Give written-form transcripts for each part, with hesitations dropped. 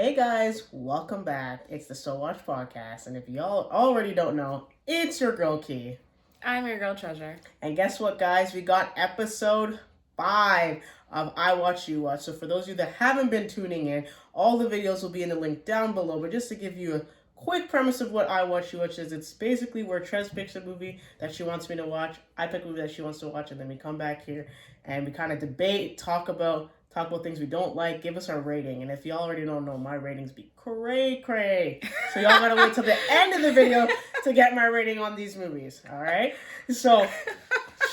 Hey guys, welcome back. It's the SoWatchPodcast, and if y'all already don't know, it's your girl Key. I'm your girl Treasure. And guess what, guys? We got episode 5 of I Watch You Watch. So for those of you that haven't been tuning in, all the videos will be in the link down below. But just to give you a quick premise of what I Watch You Watch is, it's basically where Trez picks a movie that she wants me to watch, I pick a movie that she wants to watch, and then we come back here and we kind of debate, talk about things we don't like, give us our rating. And if y'all already don't know, my ratings be cray. So y'all gotta wait till the end of the video to get my rating on these movies, alright? So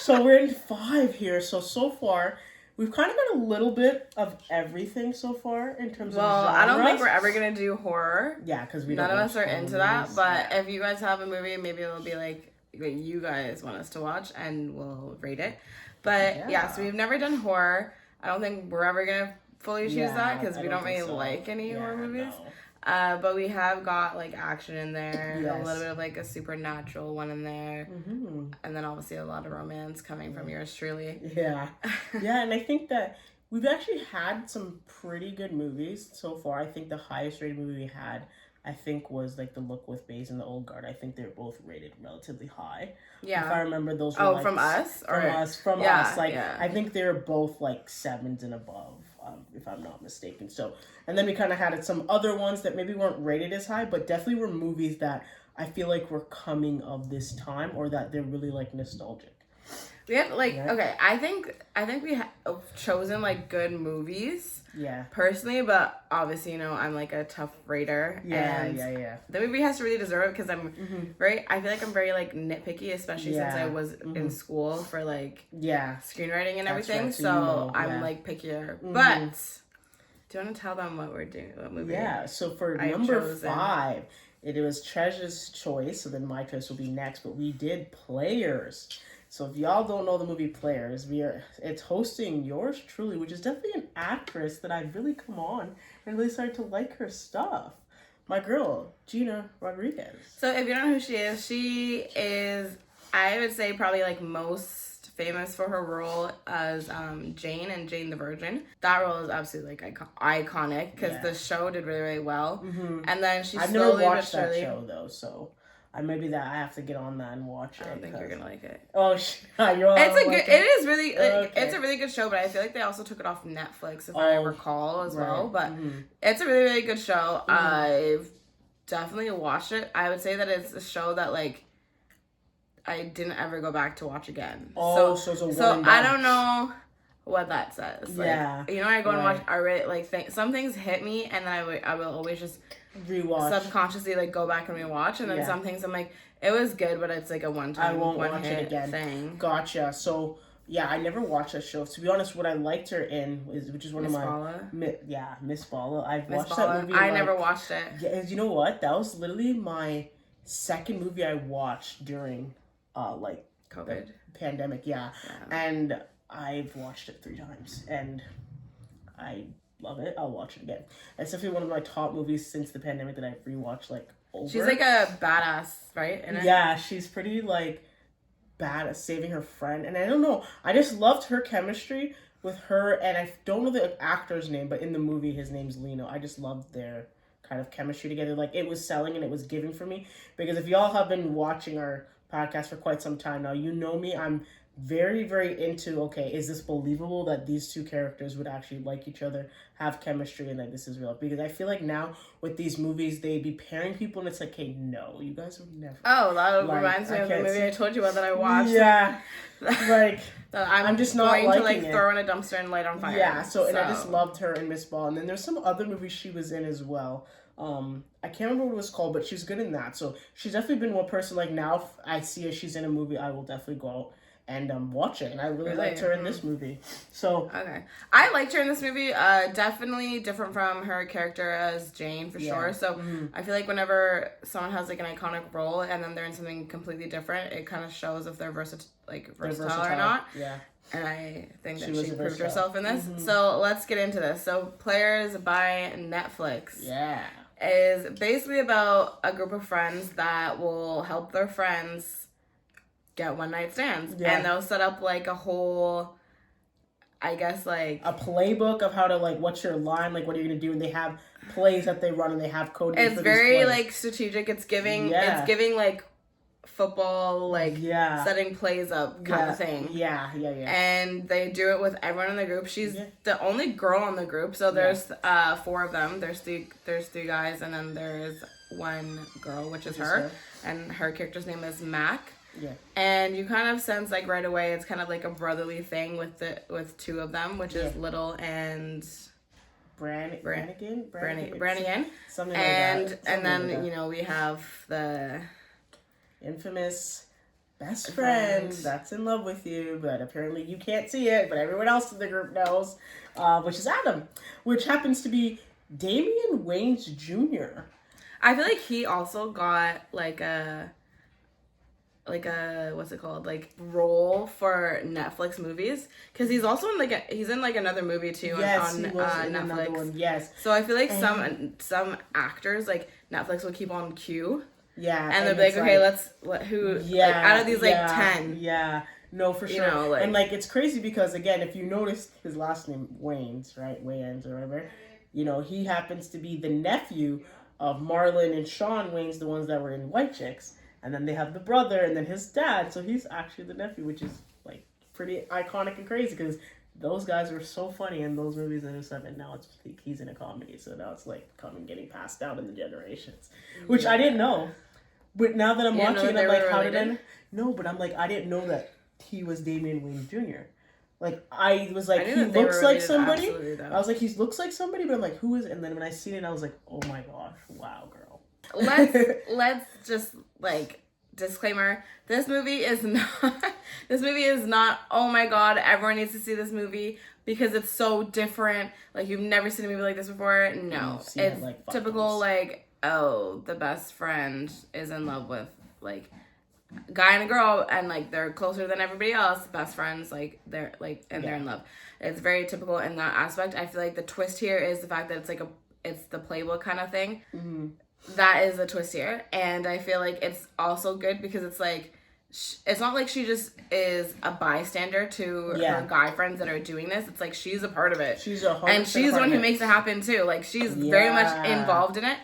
we're in 5 here. So far, we've kind of got a little bit of everything so far in terms of genres. I don't think we're ever gonna do horror. Yeah, because none of us are into that. But if you guys have a movie, maybe it'll be like what you guys want us to watch, and we'll rate it. But yeah, so we've never done horror. I don't think we're ever going to fully choose that because we don't really like any horror movies. No. But we have got like action in there, a little bit of like a supernatural one in there, and then obviously a lot of romance coming from yours truly. Yeah. Yeah, and I think that we've actually had some pretty good movies so far. I think the highest rated movie we had, I think, was like The Look with Bays and The Old Guard. I think they're both rated relatively high. Yeah. If I remember, those were like, from us? From us. Like, I think they're both like 7s and above, if I'm not mistaken. So, and then we kind of had some other ones that maybe weren't rated as high, but definitely were movies that I feel like were coming of this time, or that they're really like nostalgic. We have like okay. I think we have chosen like good movies. Yeah. Personally, but obviously, I'm like a tough rater. Yeah. The movie has to really deserve it because I'm very. I feel like I'm very like nitpicky, especially since I was in school for like screenwriting and everything. Right. So I'm like pickier. But do you want to tell them what we're doing? What movie? Yeah. So for number 5, it was Treasure's choice. So then my choice will be next. But we did Players. So if y'all don't know the movie Players, it's hosting yours truly, which is definitely an actress that I've really come on and really started to like her stuff. My girl, Gina Rodriguez. So if you don't know who she is, I would say probably like most famous for her role as Jane and Jane the Virgin. That role is absolutely like iconic because the show did really, really well. And then I've never watched that show though, so... maybe that I have to get on that and watch it. I don't think you're gonna like it. Oh, it's a really good show, but I feel like they also took it off Netflix if I recall as well. But it's a really, really good show. I've definitely watched it. I would say that it's a show that like I didn't ever go back to watch again. So I don't know what that says. Like, I go and watch. I really like some things hit me, and then I will always just rewatch, subconsciously like go back and rewatch, and then some things I'm like, it was good, but it's like a one-time, I won't watch it again thing. Gotcha. So I never watched that show. To be honest, what I liked her in which is one of my Miss Bala. I've watched that movie. I never watched it. Yeah, you know what? That was literally my second movie I watched during like COVID pandemic. Yeah, and I've watched it 3 times, and I love it. I'll watch it again. It's definitely one of my top movies since the pandemic that I've rewatched like over. She's like a badass, right? Yeah, she's pretty like bad at saving her friend, and I don't know. I just loved her chemistry with her, and I don't know the actor's name, but in the movie his name's Lino. I just loved their kind of chemistry together. Like it was selling and it was giving for me, because if y'all have been watching our podcast for quite some time now, you know me. I'm very, very into, is this believable that these two characters would actually like each other, have chemistry, and that this is real? Because I feel like now with these movies, they be pairing people, and it's like, hey, no, you guys would never. Oh, that reminds me of the movie I told you about that I watched. Yeah, like I'm just not going to like throw in a dumpster and light on fire. Yeah, and I just loved her in Miss Ball, and then there's some other movies she was in as well. I can't remember what it was called, but she's good in that. So she's definitely been one person. Like now, if I see her, she's in a movie, I will definitely go out and watch it, and I really liked her in this movie. So I liked her in this movie. Definitely different from her character as Jane for sure. So I feel like whenever someone has like an iconic role and then they're in something completely different, it kind of shows if they're versatile or not. Yeah. And I think that she proved herself in this. So let's get into this. So Players by Netflix. Yeah. Is basically about a group of friends that will help their friends get one night stands, and they'll set up like a whole I guess like a playbook of how to like what's your line, like what are you gonna do, and they have plays that they run and they have coding. It's very like strategic. It's giving like football, like setting plays up kind of thing. Yeah. And they do it with everyone in the group. She's the only girl in the group, so there's 4 of them. There's three guys, and then there's one girl, which is her, and her character's name is Mack. Yeah. And you kind of sense like right away it's kind of like a brotherly thing with 2 of them, which is Little and Brannigan. Something like that. And then you know we have the infamous best friend that's in love with you, but apparently you can't see it, but everyone else in the group knows, which is Adam, which happens to be Damian Wayans Jr. I feel like he also got like a what's it called, like role for Netflix movies, because he's also in like another movie too on Netflix. One. Yes. So I feel like some actors like Netflix will keep on queue. Yeah. And they'll be like, okay, out of these 10. Yeah. No, for sure. You know, like, and like it's crazy because again, if you notice his last name Wayans, right? Wayans or whatever, you know, he happens to be the nephew of Marlon and Sean Wayans, the ones that were in White Chicks. And then they have the brother and then his dad. So he's actually the nephew, which is like pretty iconic and crazy because those guys were so funny in those movies in '07. And now it's like he's in a comedy. So now it's like getting passed down in the generations, which I didn't know. But now that I'm watching, I'm like, how did I? No, but I'm like, I didn't know that he was Damian Wayans Jr. Like, I was like, he looks like somebody. I was like, he looks like somebody, but I'm like, who is it? And then when I seen it, I was like, oh my gosh, wow, girl. Let's just like disclaimer, this movie is not oh my god, everyone needs to see this movie because it's so different, like you've never seen a movie like this before. No, it's like typical like, oh, the best friend is in love with like a guy and a girl and like they're closer than everybody else, best friends, like they're like and they're in love. It's very typical in that aspect. I feel like the twist here is the fact that it's like it's the playbook kind of thing. Mm-hmm. That is the twist here, and I feel like it's also good because it's like it's not like she just is a bystander to her guy friends that are doing this. It's like she's a part of it. She's the one who makes it happen too. Like she's very much involved in it,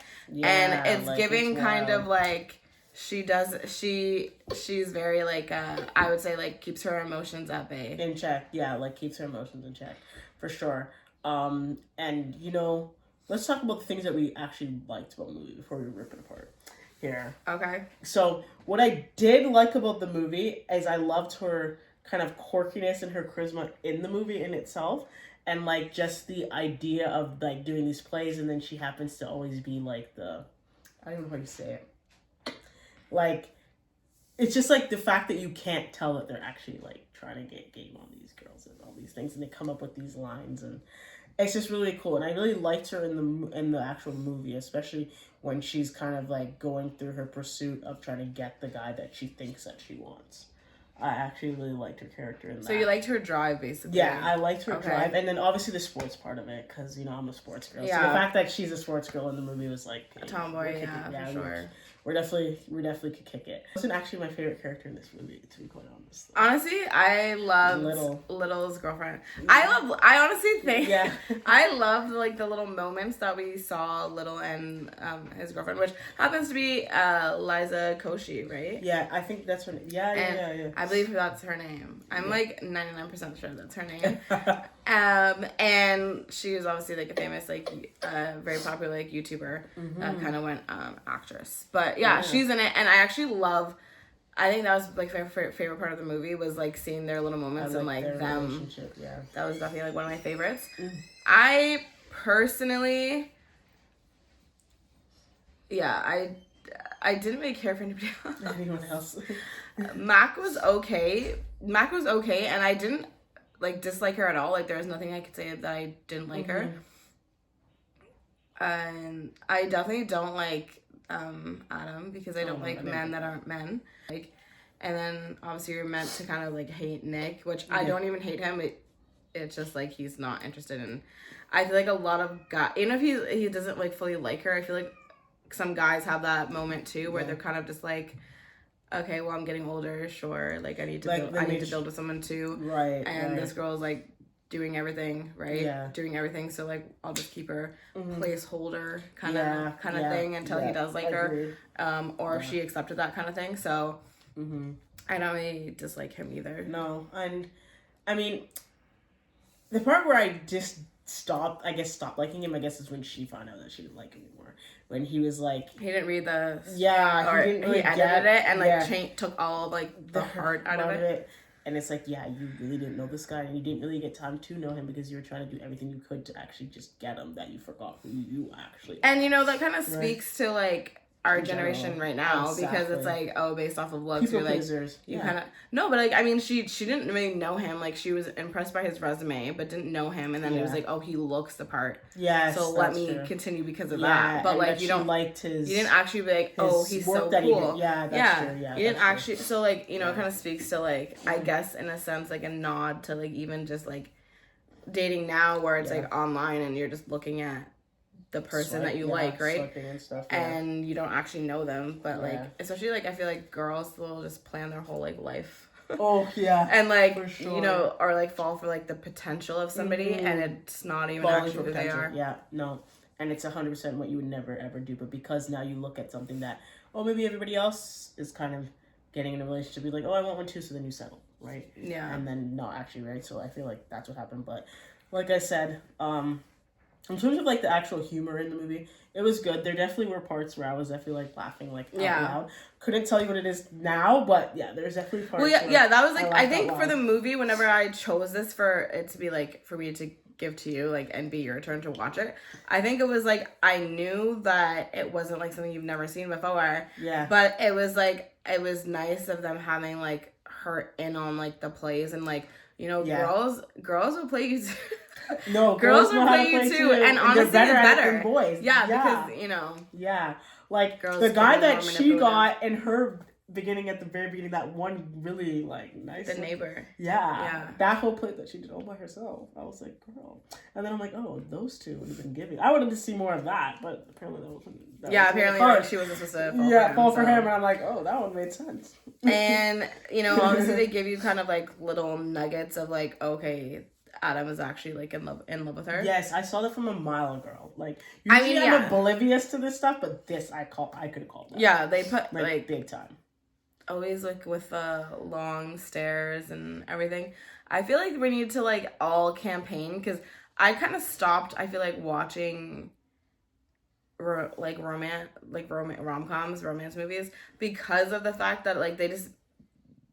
and it's like, giving kind of like she's very like I would say like keeps her emotions at bay, in check. Yeah, like keeps her emotions in check for sure. And you know. Let's talk about the things that we actually liked about the movie before we rip it apart here. Okay. So, what I did like about the movie is I loved her kind of quirkiness and her charisma in the movie in itself. And, like, just the idea of, like, doing these plays and then she happens to always be, like, I don't know how you say it. Like, it's just, like, the fact that you can't tell that they're actually, like, trying to get game on these girls and all these things. And they come up with these lines and... It's just really cool, and I really liked her in the actual movie, especially when she's kind of like going through her pursuit of trying to get the guy that she thinks that she wants. I actually really liked her character in that. So you liked her drive, basically. Yeah, I liked her drive, and then obviously the sports part of it, because you know I'm a sports girl. Yeah. So the fact that she's a sports girl in the movie was like a tomboy, for sure. We definitely could kick it. It wasn't actually my favorite character in this movie, to be quite honest. Honestly, I loved Little's girlfriend. I honestly think I loved like the little moments that we saw Little and his girlfriend, which happens to be Liza Koshy, right? Yeah, I think that's her name. Yeah. I believe that's her name. I'm like 99% sure that's her name. And she was obviously like a famous, like very popular like YouTuber, kind of went actress. But yeah, she's in it, and I actually love. I think that was like my favorite part of the movie was like seeing their little moments and like them. Yeah, that was definitely like one of my favorites. I personally, I didn't really care for anybody else. Anyone else? Mack was okay, and I didn't like dislike her at all. Like there was nothing I could say that I didn't like her. And I definitely don't like Adam because I don't like men that aren't men. Like, and then obviously you're meant to kind of like hate Nick, which I don't even hate him. It's just like he's not interested in. I feel like a lot of guys, even if he doesn't like fully like her, I feel like some guys have that moment too where they're kind of just like, okay, well I'm getting older, sure, like I need to build with someone too, right? And this girl's like doing everything, right? Yeah. Doing everything. So like, I'll just keep her placeholder kind of yeah, thing until he does like agreed. her, or if she accepted that kind of thing. So I don't really dislike him either. No, and I mean, the part where I just stopped liking him, I guess, is when she found out that she didn't like him anymore. When he was like, he didn't read the or he edited it and like took all of like the heart out of it. And it's like, yeah, you really didn't know this guy, and you didn't really get time to know him because you were trying to do everything you could to actually just get him, that you forgot who you actually are. And you know, that kind of speaks to like our generation right now, because it's like, oh, based off of looks, you're like, you kind of no, but like, I mean, she didn't really know him. Like, she was impressed by his resume, but didn't know him, and then it was like, oh, he looks the part. Yes, so let me continue because of that. But like, you don't liked his. You didn't actually be like, oh, he's so cool. True. Yeah, you didn't actually. So like, you know, it kind of speaks to like, I guess in a sense, like a nod to like even just like dating now, where it's like online and you're just looking at the person that you like, right? And stuff, and you don't actually know them, but like, especially like, I feel like girls will just plan their whole like life. Oh yeah. And like, you know, or like fall for like the potential of somebody, and it's not even actually who they are. Yeah, no. And it's 100% what you would never ever do, but because now you look at something that, oh, maybe everybody else is kind of getting in a relationship, you're like, oh, I want one too, so then you settle, right? Yeah. And then not actually, right? So I feel like that's what happened. But like I said, in terms of like the actual humor in the movie, it was good. There definitely were parts where I was definitely like laughing like out loud. Couldn't tell you what it is now, but yeah, there's definitely parts. Well, yeah, that was like, I think for the movie, whenever I chose this for it to be like, for me to give to you, like, and be your turn to watch it, I think it was like, I knew that it wasn't like something you've never seen before. Yeah. But it was like, it was nice of them having like her in on like the plays, and like, you know, girls will play you too. No, girls will play you too, and honestly, it's better than boys. Yeah, because you know. Yeah, like girls, the guy that she got in her beginning, at the very beginning, that one really like nice. The neighbor. Yeah. That whole play that she did all by herself. I was like, girl. And then I'm like, oh, those two would have been giving. I wanted to see more of that, but apparently that wasn't. Apparently like, she was supposed to fall for him, and I'm like, oh, that one made sense. And you know, obviously they give you kind of like little nuggets of like, okay, Adam is actually like in love with her. Yes, I saw that from a mile ago. Like, usually I'm oblivious to this stuff, but this I could have called that. Yeah, they put like big time. Always like with long stares and everything. I feel like we need to like all campaign, because I kind of stopped, I feel like, watching rom-coms, romance movies, because of the fact that like they just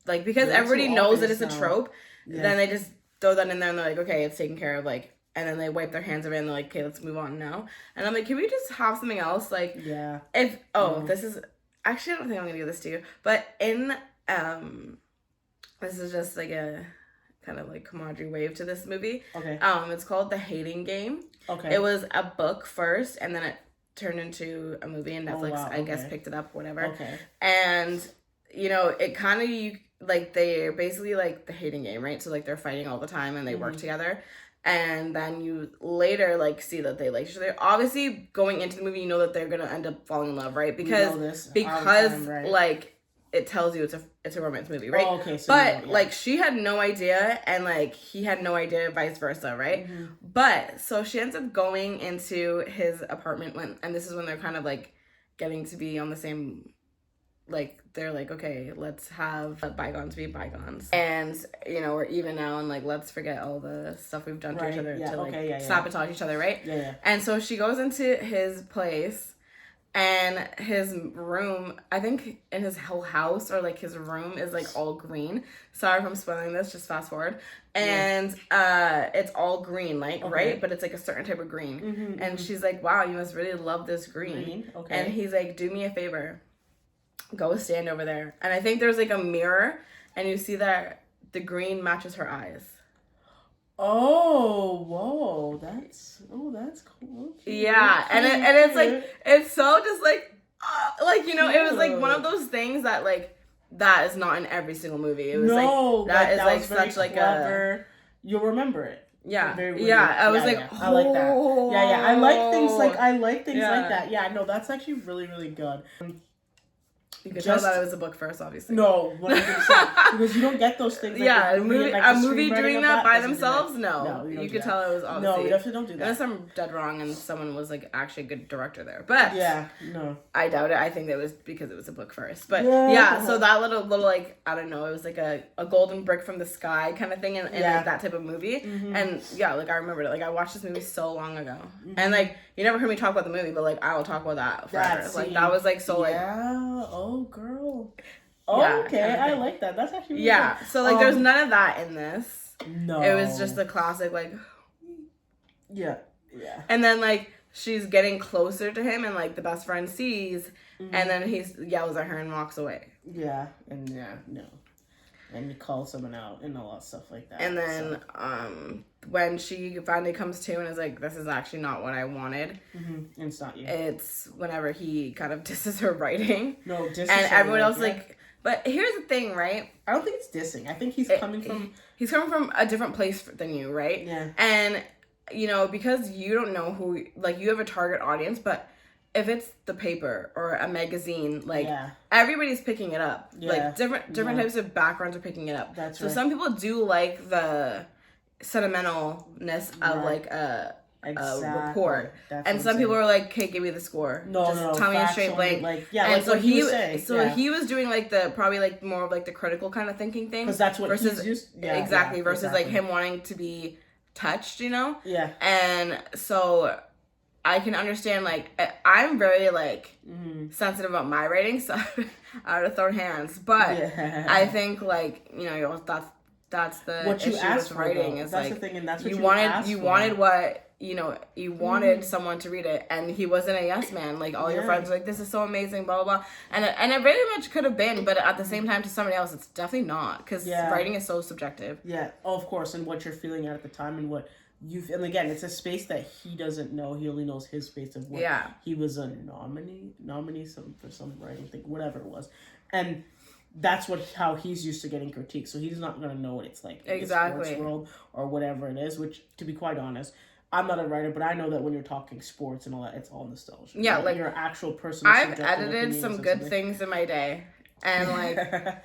like, because everybody knows that it's a trope, then they just throw that in there and they're like, okay, it's taken care of, like, and then they wipe their hands of it and they're like, okay, let's move on now. And I'm like, can we just have something else? Like, if this is actually, I don't think I'm gonna give this to you, but in this is just like a kind of like camaraderie wave to this movie. Okay. It's called The Hating Game. Okay. It was a book first, and then it turned into a movie, and Netflix, I guess, picked it up, whatever. Okay. And you know, it kind of, like, they're basically like the hating game, right? So like they're fighting all the time and they work together, and then you later like see that they like each other. Obviously, going into the movie, you know that they're gonna end up falling in love, right? Because like it tells you it's a romance movie, right? Oh, okay. So but like she had no idea, and like he had no idea, vice versa, right? Mm-hmm. But so she ends up going into his apartment and this is when they're kind of like getting to be on the same. Like, they're like, okay, let's have bygones be bygones. And, you know, we're even now, and, like, let's forget all the stuff we've done to each other to, sabotage each other, right? Yeah. And so she goes into his place, and his room, I think in his whole house, or, like, his room is, like, all green. Sorry if I'm spoiling this, just fast forward. And it's all green, like, right? But it's, like, a certain type of green. Mm-hmm, and she's like, wow, you must really love this green. Okay. And he's like, do me a favor. Go stand over there. And I think there's like a mirror, and you see that the green matches her eyes. Oh, whoa, that's cool. Okay. Yeah, and it's like, it's so just like you know, it was like one of those things that like that is not in every single movie. It was that is like such like clever. You'll remember it. Yeah, I was like, I like that. I like things like that. Yeah, no, that's actually really, really good. You could tell that it was a book first, obviously. No, 100%. Because you don't get those things. Like a movie doing that by themselves? No, you could tell it was obviously. No, we definitely don't do that. Unless I'm dead wrong and someone was like actually a good director there. But yeah, no. I doubt it. I think that was because it was a book first. But yeah, so that little like, I don't know, it was like a golden brick from the sky kind of thing and like that type of movie. Mm-hmm. And yeah, like I remembered it. Like I watched this movie so long ago. Mm-hmm. And like you never heard me talk about the movie, but like I will talk about that forever. Like that was like so like oh girl. Oh, okay. I like that. That's actually really good. So like there's none of that in this. No. It was just the classic like Yeah. And then like she's getting closer to him and like the best friend sees and then he yells at her and walks away. Yeah. And no. And you call someone out and a lot of stuff like that. And then when she finally comes to and is like, this is actually not what I wanted. Mm-hmm. And it's not you. It's whenever he kind of disses her writing. No, disses and everyone else like, but here's the thing, right? I don't think it's dissing. I think he's coming from a different place than you, right? Yeah. And, you know, because you don't know who, like you have a target audience, but if it's the paper or a magazine, like everybody's picking it up. Yeah. Like different types of backgrounds are picking it up. That's so some people do like the sentimentalness of like a report, and some people are like, "Okay, give me the score. Just tell me a straight blank." Like and so he was saying. He was doing like probably like more of like the critical kind of thinking thing, because that's what he's used. Versus like him wanting to be touched, you know. Yeah. And so I can understand, like, I'm very, like, sensitive about my rating, so I would have thrown hands. But I think, like, you know, that's the what you issue asked with for, writing. though. Is that's like, the thing, and that's what you wanted what, you know, you wanted someone to read it, and he wasn't a yes man. Like, all your friends were like, this is so amazing, blah, blah, blah. And it very much could have been, but at the same time, to somebody else, it's definitely not, because writing is so subjective. Yeah, of course, and what you're feeling at the time, and what... and again, it's a space that he doesn't know. He only knows his space of what he was a nominee for some writing thing, whatever it was, and that's how he's used to getting critiques. So he's not gonna know what it's like in the sports world or whatever it is. Which, to be quite honest, I'm not a writer, but I know that when you're talking sports and all that, it's all nostalgia. Yeah, right? like your actual personal. I've edited some good things in my day, and like.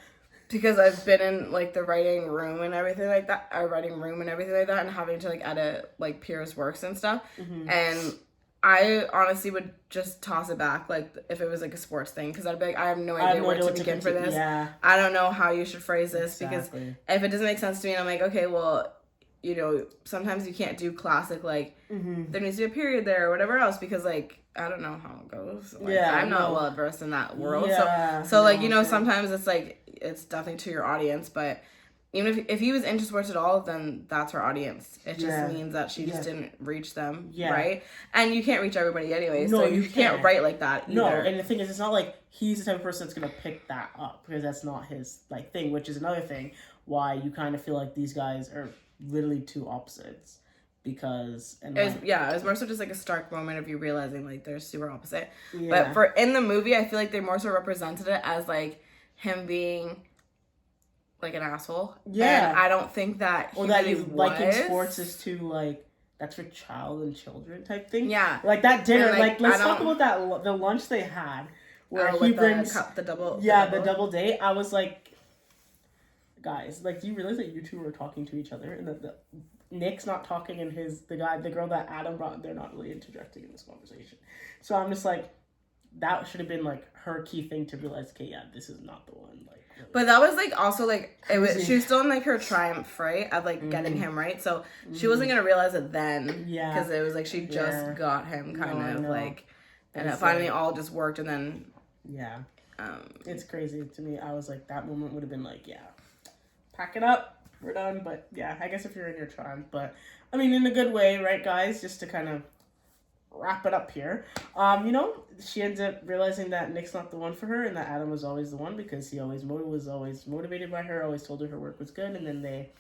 Because I've been in, like, the writing room and everything like that, and having to, like, edit, like, peers' works and stuff. Mm-hmm. And I honestly would just toss it back, like, if it was, like, a sports thing. Because I'd be like, I have no idea where to begin for this. Yeah. I don't know how you should phrase this. Because if it doesn't make sense to me, I'm like, okay, well, you know, sometimes you can't do classic, like, there needs to be a period there or whatever else. Because, like, I don't know how it goes. Like, I'm not well versed in that world. So like, you know, sometimes it's, like... It's definitely to your audience, but even if he was into sports at all, then that's her audience. It just means that she just didn't reach them, right? And you can't reach everybody anyway, so you can't write like that either. No, and the thing is, it's not like he's the type of person that's going to pick that up, because that's not his, like, thing, which is another thing why you kind of feel like these guys are literally two opposites. Because... it was more so just, like, a stark moment of you realizing, like, they're super opposite. Yeah. But in the movie, I feel like they more so represented it as, like, him being like an asshole. Yeah. And I don't think that he really was. Liking sports is too, like, that's for child and children type thing. Yeah. Like that dinner, like let's talk about that, the lunch they had where he brings the double date. I was like, guys, like, do you realize that you two are talking to each other and that Nick's not talking and the girl that Adam brought, they're not really interjecting in this conversation. So I'm just like, that should have been, like, her key thing to realize, okay, yeah, this is not the one. Like, really. But that was, like, also, like, she was still in, like, her triumph, right, of, like, getting him, right? So she wasn't going to realize it then. Yeah. Because it was, like, she just got him kind of, like, and it finally all just worked, and then... Yeah. It's crazy to me. I was like, that moment would have been like, yeah, pack it up, we're done. But, yeah, I guess if you're in your triumph. But, I mean, in a good way, right, guys? Just to kind of... wrap it up here. You know, she ends up realizing that Nick's not the one for her and that Adam was always the one, because he was always motivated by her, always told her work was good, and then they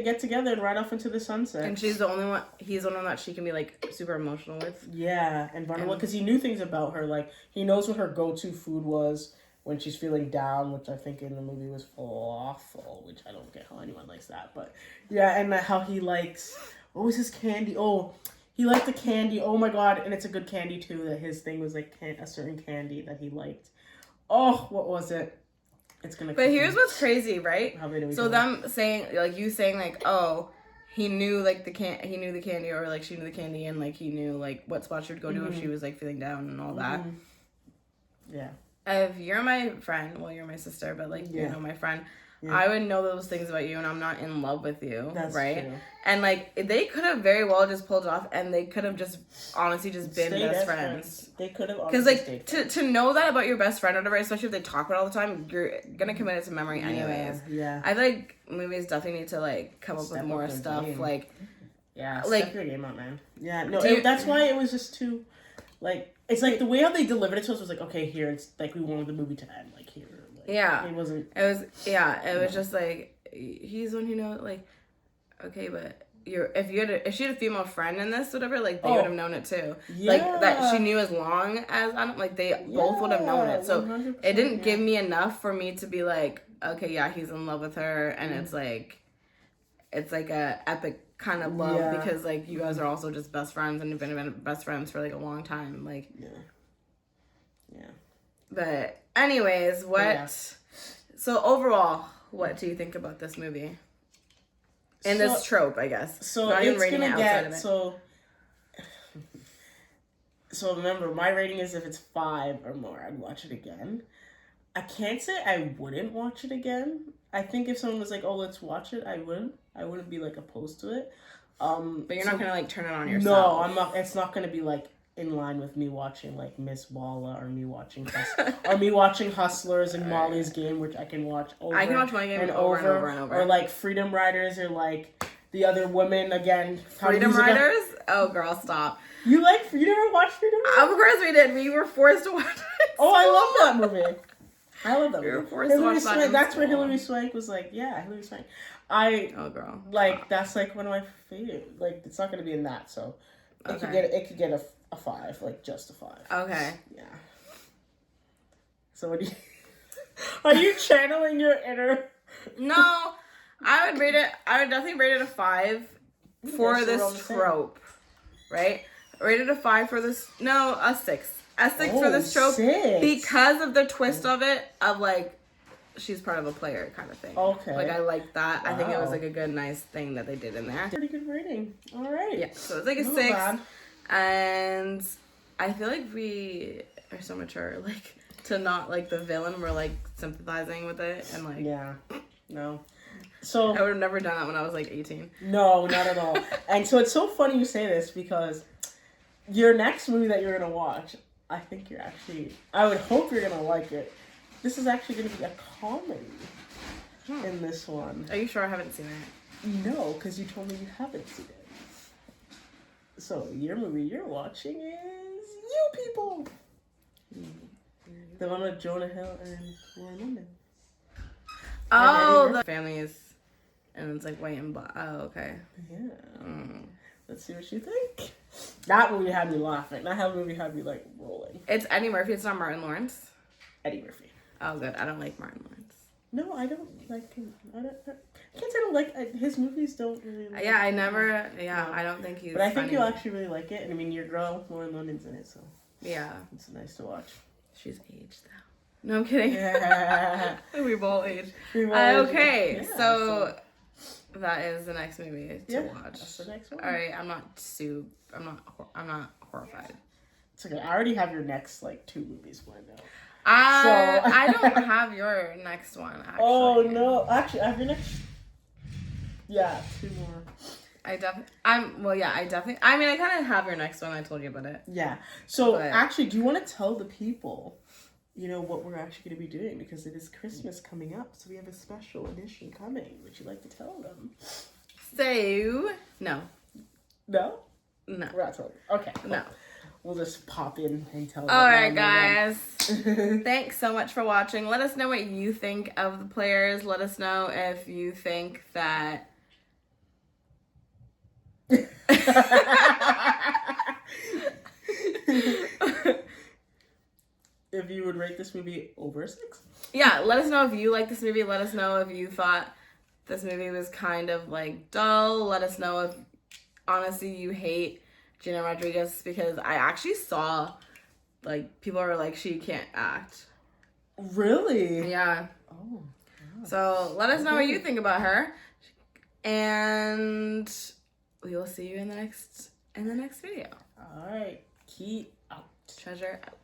get together and ride off into the sunset. And he's the only one that she can be, like, super emotional with. Yeah, and vulnerable, because he knew things about her. Like, he knows what her go-to food was when she's feeling down, which I think in the movie was falafel, which I don't get how anyone likes that. But, yeah, and how he likes... What was his candy? Oh... He liked the candy. Oh my god, and it's a good candy too. That his thing was like a certain candy that he liked. what was it? It's gonna. But here's what's crazy, right? So them saying, like, you saying, like, oh, he knew, like, he knew the candy, or, like, she knew the candy, and, like, he knew, like, what spot she would go to if she was, like, feeling down and all that. Yeah. If you're my friend, well, you're my sister, but, like, you know, my friend, I would know those things about you, and I'm not in love with you. That's right? True. And, like, they could have very well just pulled it off, and they could have just honestly just been best friends. They could have honestly because, like, to know that about your best friend or whatever, especially if they talk about it all the time, you're gonna commit it to memory anyways. Yeah. I feel like movies definitely need to, like, come up with more stuff. Game. Like, like, step your game up, man. Yeah, no, that's why it was just too, like, it's like the way how they delivered it to us was like, okay, here, it's like we wanted the movie to end, like, here. Like, it wasn't. It was just like, he's the one who knows, like, okay, but if she had a female friend in this, whatever, like, they would have known it too. Yeah. Like, that she knew as long as, like, they both would have known it. So it didn't give me enough for me to be like, okay, yeah, he's in love with her, and it's like a epic kind of love because, like, you guys are also just best friends and have been best friends for, like, a long time. Like, yeah. But anyways, so overall, what do you think about this movie? And this trope, I guess. So not it's even gonna get so remember, my rating is if it's 5 or more, I'd watch it again. I can't say I wouldn't watch it again. I think if someone was like, "Oh, let's watch it," I would. I wouldn't be, like, opposed to it. But you're not gonna, like, turn it on yourself. No, I'm not. It's not gonna be, like, in line with me watching, like, Miss Walla or me watching Hustlers and Molly's Game, which I can watch over. I can watch my game over and over and over. Or, like, Freedom Riders, or, like, the other women again. Freedom Riders? Oh, girl, stop. You never watched Freedom Riders? Of course we did. We were forced to watch it. Oh, I love that movie. I love that movie. We were forced to watch that. That's where Hilary Swank was like, Hilary Swank. Oh, girl. Like, that's, like, one of my favorite. Like, it's not going to be in that, so it could get a 5, like, just a 5. Okay. Yeah. So what do you... Are you channeling your inner... No, I would definitely rate it a 5 for this trope. Right? Rated a 5 for this... No, a 6. A 6 for this trope. 6. Because of the twist of it, of, like, she's part of a player kind of thing. Okay. Like, I like that. Wow. I think it was, like, a good, nice thing that they did in there. Pretty good rating. All right. Yeah, so it's, like, a 6. Bad. And I feel like we are so mature, like, to not, like, the villain. We're, like, sympathizing with it. And, like... Yeah. No. So... I would have never done that when I was, like, 18. No, not at all. And so it's so funny you say this, because your next movie that you're going to watch... I think you're actually... I would hope you're going to like it. This is actually going to be a comedy in this one. Are you sure I haven't seen it? No, because you told me you haven't seen it. So, your movie you're watching is You People. The one with Jonah Hill and Lauren London. Oh, the families. And it's like white and black. Oh, okay. Yeah. Let's see what you think. That movie had me laughing. That movie had me, like, rolling. It's Eddie Murphy. It's not Martin Lawrence. Eddie Murphy. Oh, good. I don't like Martin Lawrence. No, I don't like him. I can't say I don't like his movies. Don't really. Like I never. Yeah, no. I don't think he's. But I think you'll actually really like it. And I mean, your girl Lauren London's in it, so yeah, it's nice to watch. She's aged though. No, I'm kidding. Yeah. We've all aged. Okay, yeah, so that is the next movie to watch. That's the next one. All right, I'm not horrified. It's okay. I already have your next, like, 2 movies planned out. I don't have your next one, actually. Oh, no. Actually, I have your next... Yeah, 2 more. I mean, I kind of have your next one. I told you about it. Yeah. So, actually, do you want to tell the people, you know, what we're actually going to be doing? Because it is Christmas coming up, so we have a special edition coming. Would you like to tell them? So, no. No? No. We're not telling. Okay. Cool. No. We'll just pop in and tell them. All right, guys. Thanks so much for watching. Let us know what you think of the players. Let us know if you think that... If you would rate this movie over 6. Yeah, let us know if you like this movie. Let us know if you thought this movie was kind of, like, dull. Let us know if, honestly, you hate Gina Rodriguez, because I actually saw, like, people are like, she can't act. Really? Yeah. Oh. God. So let us know what you think about her, and we will see you in the next video. All right. Keep out. Treasure out.